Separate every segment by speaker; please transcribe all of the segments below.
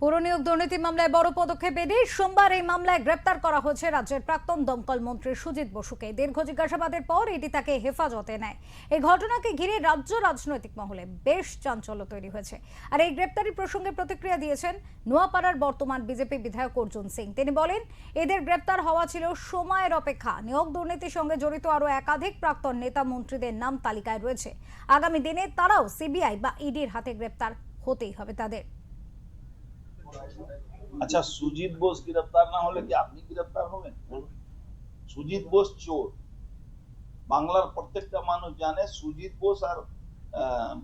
Speaker 1: পুর নিয়োগ দুর্নীতি মামলায় বড় পদক্ষেপ এনে সোমবার এই মামলায় গ্রেপ্তার করা হয়েছে রাজ্যের প্রাক্তন দমকল মন্ত্রী সুজিত বসুকে। দীর্ঘ জিজ্ঞাসাবাদের পর এটি তাকে হেফাজতে নেয়। এই ঘটনাকে ঘিরে রাজ্য রাজনৈতিক মহলে বেশ চাঞ্চল্য তৈরি হয়েছে। আর এই গ্রেপ্তারি প্রসঙ্গে প্রতিক্রিয়া দিয়েছেন নোয়াপাড়ার বর্তমান বিজেপি বিধায়ক অর্জুন সিং। তিনি বলেন, এদের গ্রেপ্তার হওয়া ছিল সময়ের অপেক্ষা। নিয়োগ দুর্নীতির সঙ্গে জড়িত আরো একাধিক প্রাক্তন নেতা মন্ত্রীদের নাম তালিকায় রয়েছে। আগামী দিনে তারাও সিবিআই বা ইডির হাতে গ্রেপ্তার হতেই হবে তাদের।
Speaker 2: আচ্ছা, সুজিত বোস গ্রেপ্তার না হলে কি আপনি গ্রেপ্তার হবেন? সুজিত বোস চোর। বাংলার প্রত্যেকটা মানুষ জানে সুজিত বোস আর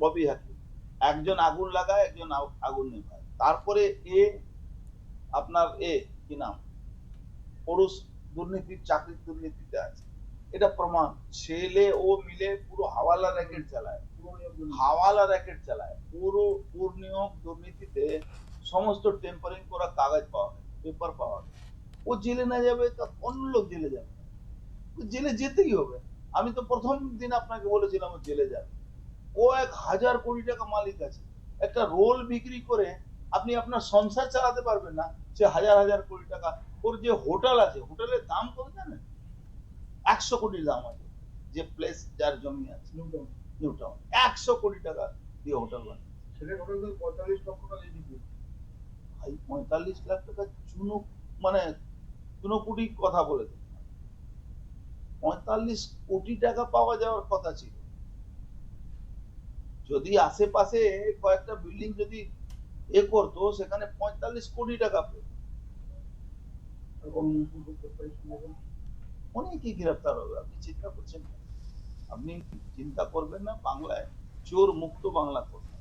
Speaker 2: ববি হাকিম একজন আগুন লাগায়, একজন আগুন নেভায়। তারপরে আপনার কি নাম, পুরুষ দুর্নীতির চাকরির দুর্নীতিতে আছে, এটা প্রমাণ। ছেলে ও মিলে পুরো হাওয়ালা র্যাকেট চালায়, পুরো নিয়োগ দুর্নীতিতে সমস্ত টেম্পারিং করা কাগজ পাওয়া যায়, পেপার পাওয়া যায়। ও জেলে না যাবে তা অন্য লোক জেলে যাবে, জেলে যেতেই হবে। আমি তো প্রথম দিন আপনাকে বলেছিলাম ও জেলে যাবে। ও 1,000 কোটি টাকা মালিক আছে। একটা রোল বিক্রি করে আপনি আপনার সংসার চালাতে পারবেন না, সে হাজার হাজার কোটি টাকা। ওর যে হোটেল আছে, হোটেলের দাম কত জানেন? 100 কোটির দাম আছে। যে প্লেস, যার জমি আছে নিউটাউন, 100 কোটি টাকা দিয়ে হোটেল বানায়।
Speaker 3: সেটা হোটেল 45 লক্ষ টাকা দিয়ে
Speaker 2: ভাই 45 লাখ টাকা চুনো, মানে চুনোপুটি কথা বলে দেন। 45 কোটি টাকা পাওয়া যাওয়ার কথা ছিল। যদি আশেপাশে কয়েকটা বিল্ডিং যদি করতো, সেখানে 45 কোটি টাকা পেত। অনেকেই গ্রেফতার হবে, আপনি চিন্তা করছেন না। আপনি চিন্তা করবেন না, বাংলায় চোর মুক্ত বাংলা করবেন।